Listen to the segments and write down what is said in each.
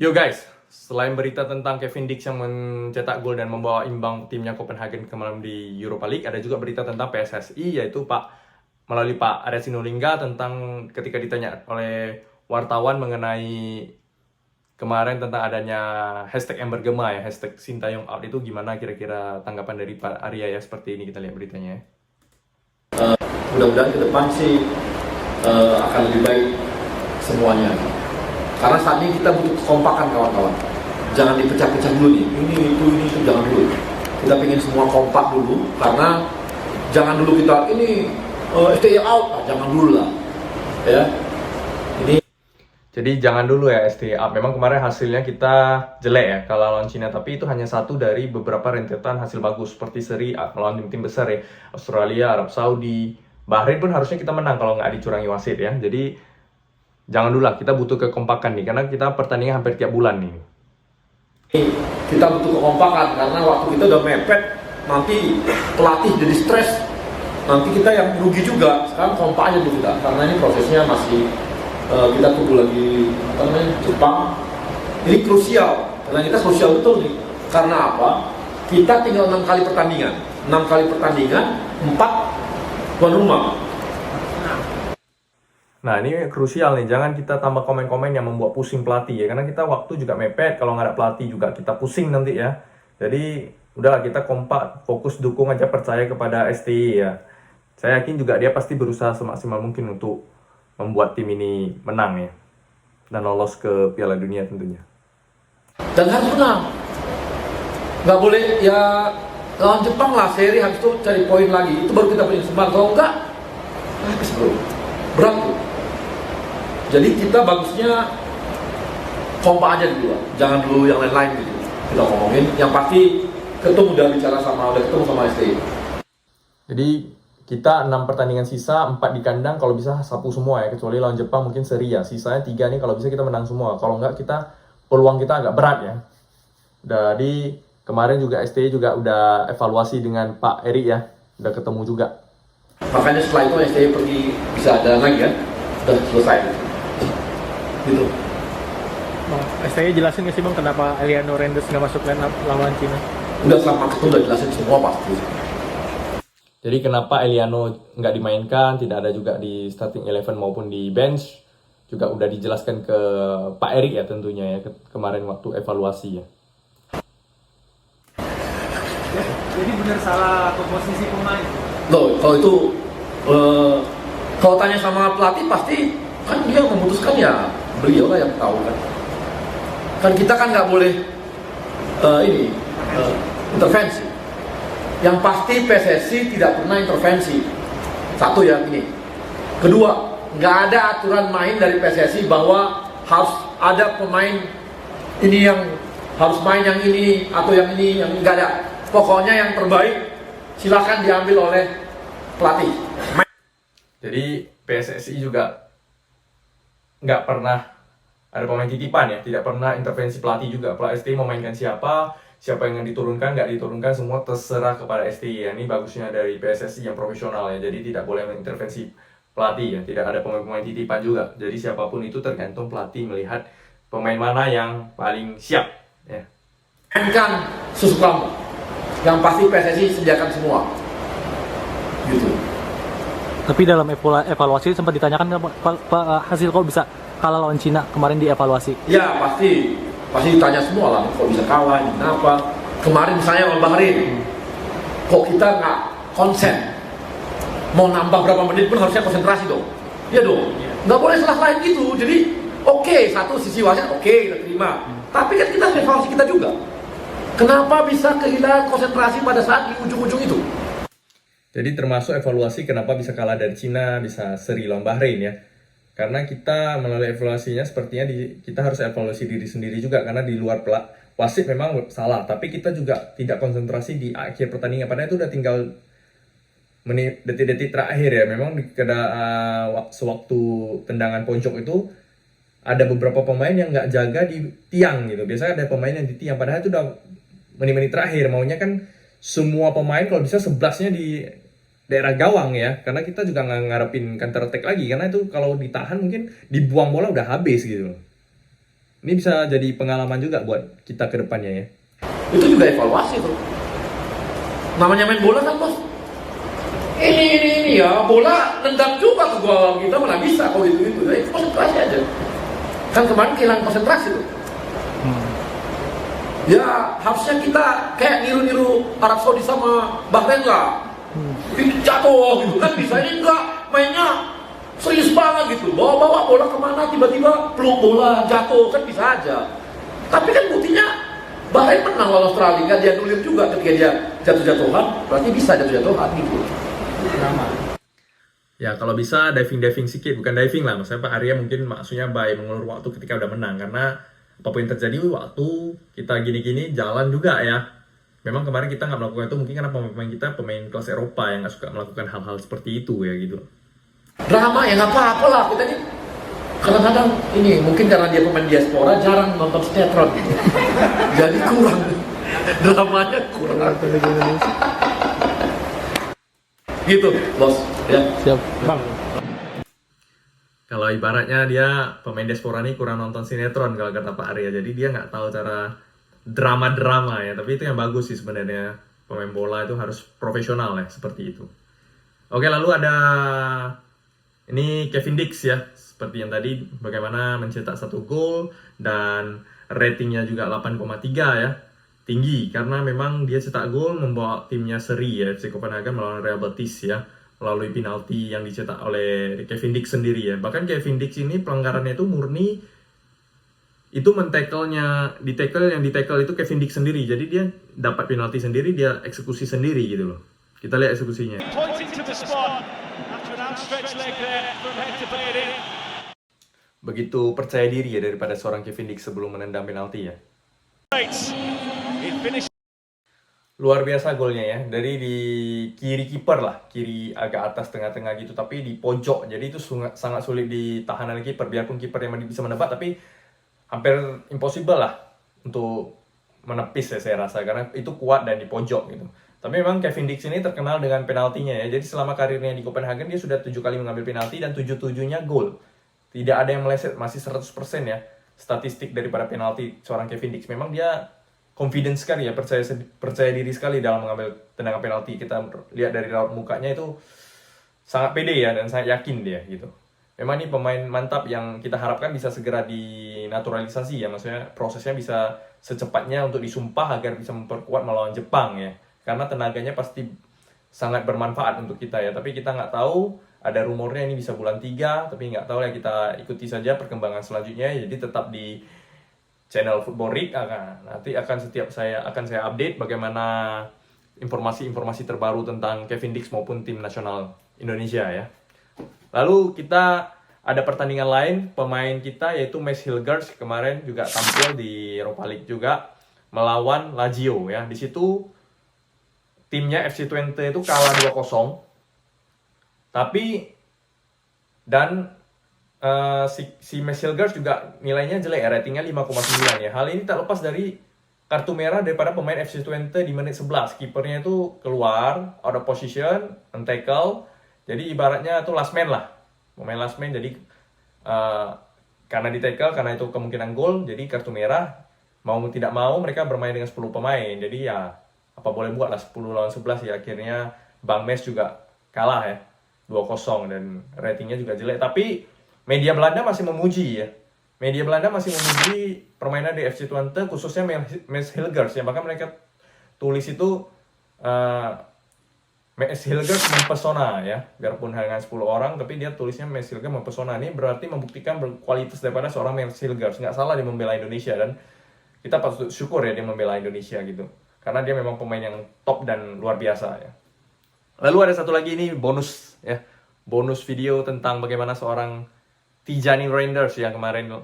Yo guys, selain berita tentang Kevin Dix yang mencetak gol dan membawa imbang timnya Copenhagen kemarin di Europa League, ada juga berita tentang PSSI, yaitu melalui Pak Arya Sinulinga tentang ketika ditanya oleh wartawan mengenai kemarin tentang adanya hashtag yang bergema ya, hashtag Sintayong out itu gimana kira-kira tanggapan dari Pak Arya ya, seperti ini kita lihat beritanya ya. Mudah-mudahan ke depan sih akan lebih baik semuanya. Karena saat ini kita butuh kekompakan kawan-kawan. Jangan dipecah-pecah dulu nih. Ini itu jangan dulu. Kita pengen semua kompak dulu karena jangan dulu kita ini stay out, jangan dulu lah. Ya. Jadi jangan dulu ya ST up. Memang kemarin hasilnya kita jelek ya kalau lawan Cina, tapi itu hanya satu dari beberapa rentetan hasil bagus seperti seri A melawan tim-tim besar ya. Australia, Arab Saudi, Bahrain pun harusnya kita menang kalau nggak dicurangi wasit ya. Jadi jangan dulu lah, kita butuh kekompakan nih karena kita pertandingan hampir tiap bulan nih. Kita butuh kekompakan karena waktu kita udah mepet, nanti pelatih jadi stres. Nanti kita yang rugi juga. Sekarang kompak aja dulu kita karena ini prosesnya masih kita tunggu lagi Jepang. Ini krusial, karena kita krusial betul nih. Karena apa? Kita tinggal 6 kali pertandingan, 4 tuan rumah. Nah ini krusial nih, jangan kita tambah komen-komen yang membuat pusing pelatih ya, karena kita waktu juga mepet, kalau nggak ada pelatih juga kita pusing nanti ya. Jadi udahlah, kita kompak, fokus dukung aja, percaya kepada STI ya. Saya yakin juga dia pasti berusaha semaksimal mungkin untuk membuat tim ini menang ya, dan lolos ke Piala Dunia tentunya. Dan harus menang. Nggak boleh ya lawan Jepang lah seri, habis itu cari poin lagi. Itu baru kita punya semangat. Kalau enggak, habis bro. Berat tuh. Jadi kita bagusnya kompak aja dulu, jangan dulu yang lain-lain gitu. Kita ngomongin, yang pasti ketemu udah bicara sama, udah ketemu sama STI. Jadi kita 6 pertandingan sisa, 4 di kandang, kalau bisa sapu semua ya, kecuali lawan Jepang mungkin seri ya. Sisanya 3 nih kalau bisa kita menang semua. Kalau enggak kita, peluang kita agak berat ya. Jadi kemarin juga STI juga udah evaluasi dengan Pak Erik ya, udah ketemu juga. Makanya setelah itu STI pergi bisa ada lagi kan, udah selesai gitu. Bang, STI jelasin nggak sih bang kenapa Eliano Rendes nggak masuk line up lawan Cina? Udah selama itu udah jelasin semua pasti. Jadi kenapa Eliano nggak dimainkan, tidak ada juga di starting 11 maupun di bench, juga udah dijelaskan ke Pak Erik ya tentunya ya, kemarin waktu evaluasi ya. Jadi benar salah komposisi pemain? Loh, kalau itu kalau tanya sama pelatih pasti kan dia memutuskan ya beliau lah yang tahu kan. Kan kita kan nggak boleh intervensi. Yang pasti PSSI tidak pernah intervensi. Satu ya ini. Kedua, nggak ada aturan main dari PSSI bahwa harus ada pemain ini yang harus main yang ini atau yang ini, yang nggak ada. Pokoknya yang terbaik silakan diambil oleh pelatih. Jadi PSSI juga nggak pernah ada pemain titipan ya, tidak pernah intervensi pelatih juga. Pelatih STI memainkan siapa yang diturunkan, nggak diturunkan, semua terserah kepada STI ya. Ini bagusnya dari PSSI yang profesional ya, jadi tidak boleh mengintervensi pelatih ya, tidak ada pemain-pemain titipan juga. Jadi siapapun itu tergantung pelatih melihat pemain mana yang paling siap ya. Mainkan susu kamu. Yang pasti PSSI sediakan semua. Gitu. Tapi dalam evaluasi sempat ditanyakan hasil kok bisa kalah lawan Cina kemarin di evaluasi? Ya pasti ditanya semua lah. Kok bisa kalah, kenapa? Kemarin misalnya lawan Bahrain, kok kita nggak konsen? Mau nambah berapa menit pun harusnya konsentrasi dong. Iya dong. Nggak boleh salah lain gitu. Jadi oke, satu sisi wasit oke, kita terima. Tapi kan kita evaluasi kita juga. Kenapa bisa kehilangan konsentrasi pada saat di ujung-ujung itu? Jadi termasuk evaluasi kenapa bisa kalah dari Cina, bisa seri lawan Bahrain ya. Karena kita melalui evaluasinya sepertinya kita harus evaluasi diri sendiri juga, karena di luar wasit memang salah, tapi kita juga tidak konsentrasi di akhir pertandingan. Padahal itu udah tinggal detik-detik terakhir ya. Memang sewaktu tendangan pojok itu ada beberapa pemain yang nggak jaga di tiang gitu. Biasanya ada pemain yang di tiang, padahal itu udah menit-menit terakhir. Maunya kan semua pemain kalau bisa 11-nya di daerah gawang ya, karena kita juga nggak ngarepin counter attack lagi, karena itu kalau ditahan mungkin dibuang bola udah habis gitu. Ini bisa jadi pengalaman juga buat kita ke depannya ya. Itu juga evaluasi tuh. Namanya main bola kan bos. Ini ya bola nendang juga ke gawang kita mana bisa kalau itu. Ya, itu konsentrasi aja. Kan kemarin kehilangan konsentrasi tuh. Ya harusnya kita kayak niru-niru Arab Saudi sama Bahrain lah. Ini jatuh gitu kan bisa, ini enggak mainnya serius banget gitu. Bawa-bawa bola kemana tiba-tiba peluk bola jatuh kan bisa aja. Tapi kan buktinya Bahrain menang lawan Australia, kan dia nulir juga ketika dia jatuh-jatuhan, berarti bisa jatuh-jatuhan gitu. Ya kalau bisa diving sedikit, bukan diving lah, maksudnya Pak Arya mungkin maksudnya by mengulur waktu ketika udah menang, karena apapun yang terjadi waktu kita gini-gini jalan juga ya. Memang kemarin kita nggak melakukan itu mungkin karena pemain kita pemain kelas Eropa yang nggak suka melakukan hal-hal seperti itu ya gitu. Drama ya nggak apa-apa lah, kita ini kadang-kadang ini mungkin karena dia pemain diaspora jarang nonton sinetron gitu. Jadi kurang dramanya kurang gitu bos ya. Siap, Bang. Kalau ibaratnya dia pemain diaspora nih kurang nonton sinetron kalau kata Pak Arya, jadi dia nggak tahu cara drama-drama ya. Tapi itu yang bagus sih sebenarnya, pemain bola itu harus profesional ya seperti itu. Oke, lalu ada ini Kevin Dix ya, seperti yang tadi bagaimana mencetak 1 gol dan ratingnya juga 8,3 ya. Tinggi karena memang dia cetak gol membawa timnya seri ya, FC Copenhagen melawan Real Betis ya, melalui penalti yang dicetak oleh Kevin Dix sendiri ya. Bahkan Kevin Dix ini pelanggarannya itu murni itu di tackle itu Kevin Dix sendiri. Jadi dia dapat penalti sendiri, dia eksekusi sendiri gitu loh. Kita lihat eksekusinya. Begitu percaya diri ya daripada seorang Kevin Dix sebelum menendang penalti ya. Luar biasa golnya ya, dari di kiri kiper lah, kiri agak atas tengah-tengah gitu, tapi di pojok, jadi itu sangat sulit ditahan oleh kiper. Biarpun kiper yang bisa menebak, tapi hampir impossible lah untuk menepis ya saya rasa, karena itu kuat dan di pojok gitu. Tapi memang Kevin Dix ini terkenal dengan penaltinya ya, jadi selama karirnya di Copenhagen dia sudah 7 kali mengambil penalti dan 7-7-nya gol. Tidak ada yang meleset, masih 100% ya statistik daripada penalti seorang Kevin Dix. Memang dia confidence sekali ya, percaya diri sekali dalam mengambil tendangan penalti. Kita lihat dari raut mukanya itu sangat pede ya, dan sangat yakin dia gitu. Memang ini pemain mantap yang kita harapkan bisa segera dinaturalisasi ya, maksudnya prosesnya bisa secepatnya untuk disumpah agar bisa memperkuat melawan Jepang ya, karena tenaganya pasti sangat bermanfaat untuk kita ya. Tapi kita nggak tahu, ada rumornya ini bisa bulan 3, tapi nggak tahu ya, kita ikuti saja perkembangan selanjutnya. Jadi tetap di channel Football League nanti akan saya update bagaimana informasi-informasi terbaru tentang Kevin Dix maupun tim nasional Indonesia ya. Lalu kita ada pertandingan lain, pemain kita yaitu Mads Hilgers kemarin juga tampil di Europa League juga melawan Lazio ya. Di situ timnya FC Twente itu kalah 2-0. Tapi dan si Mads Hilgers juga nilainya jelek ya, ratingnya 5,9 ya. Hal ini tak lepas dari kartu merah daripada pemain FC Twente di menit 11. Kipernya itu keluar, out of position, un-tackle. Jadi ibaratnya itu last man lah. Pemain last man, jadi karena di-tackle, karena itu kemungkinan gol, jadi kartu merah. Mau tidak mau mereka bermain dengan 10 pemain. Jadi ya apa boleh buat lah, 10 lawan 11 ya. Akhirnya Bang Mes juga kalah ya, 2-0 dan ratingnya juga jelek. Tapi media Belanda masih memuji ya. Media Belanda masih memuji permainan di FC Twente, khususnya Mads Hilgers ya. Bahkan mereka tulis itu Mads Hilgers mempesona ya. Biarpun hanya 10 orang, tapi dia tulisnya Mads Hilgers mempesona. Ini berarti membuktikan berkualitas daripada seorang Mads Hilgers. Nggak salah dia membela Indonesia, dan kita patut syukur ya dia membela Indonesia gitu. Karena dia memang pemain yang top dan luar biasa ya. Lalu ada satu lagi ini bonus ya. Bonus video tentang bagaimana seorang Tijani Reinders yang kemarin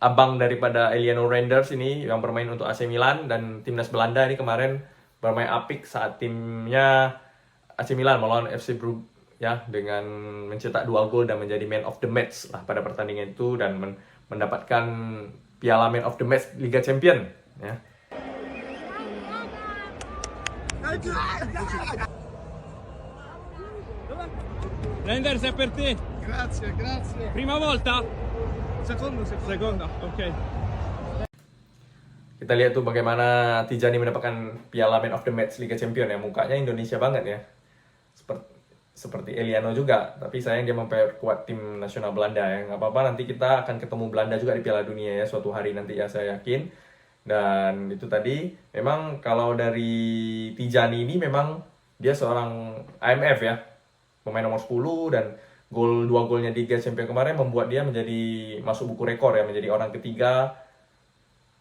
abang daripada Eliano Reinders ini yang bermain untuk AC Milan dan timnas Belanda ini kemarin bermain apik saat timnya AC Milan melawan FC Brugge ya, dengan mencetak 2 gol dan menjadi man of the match lah pada pertandingan itu, dan mendapatkan piala man of the match Liga Champion ya. Reinders è per te. Grazie, grazie. Prima volta? Segunda, ok. Kita lihat tuh bagaimana Tijani mendapatkan piala Man of the Match Liga Champion ya. Mukanya Indonesia banget ya. Seperti Eliano juga. Tapi sayang dia memperkuat tim nasional Belanda ya. Nggak apa-apa, nanti kita akan ketemu Belanda juga di Piala Dunia ya suatu hari nanti ya, saya yakin. Dan itu tadi, memang kalau dari Tijani ini memang dia seorang IMF ya. Pemain nomor 10 dan dua golnya di Liga Champion kemarin membuat dia menjadi masuk buku rekor ya. Menjadi orang ketiga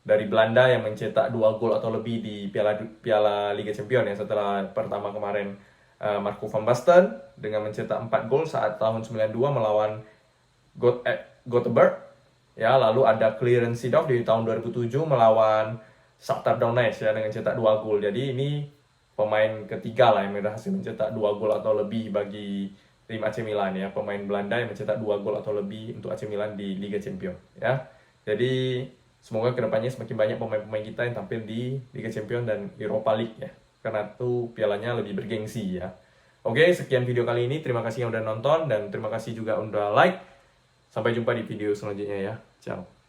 dari Belanda yang mencetak 2 gol atau lebih di Piala Liga Champion ya, setelah pertama kemarin Marco van Basten dengan mencetak 4 gol saat tahun 92 melawan Gothenburg ya, lalu ada Clarence Seedorf di tahun 2007 melawan Shakhtar Donetsk ya dengan cetak 2 gol. Jadi ini pemain ketiga lah yang berhasil mencetak 2 gol atau lebih bagi tim AC Milan ya, pemain Belanda yang mencetak 2 gol atau lebih untuk AC Milan di Liga Champion ya. Jadi semoga kedepannya semakin banyak pemain-pemain kita yang tampil di Liga Champions dan Europa League ya. Karena itu pialanya lebih bergengsi ya. Oke, sekian video kali ini. Terima kasih yang udah nonton dan terima kasih juga udah like. Sampai jumpa di video selanjutnya ya. Ciao.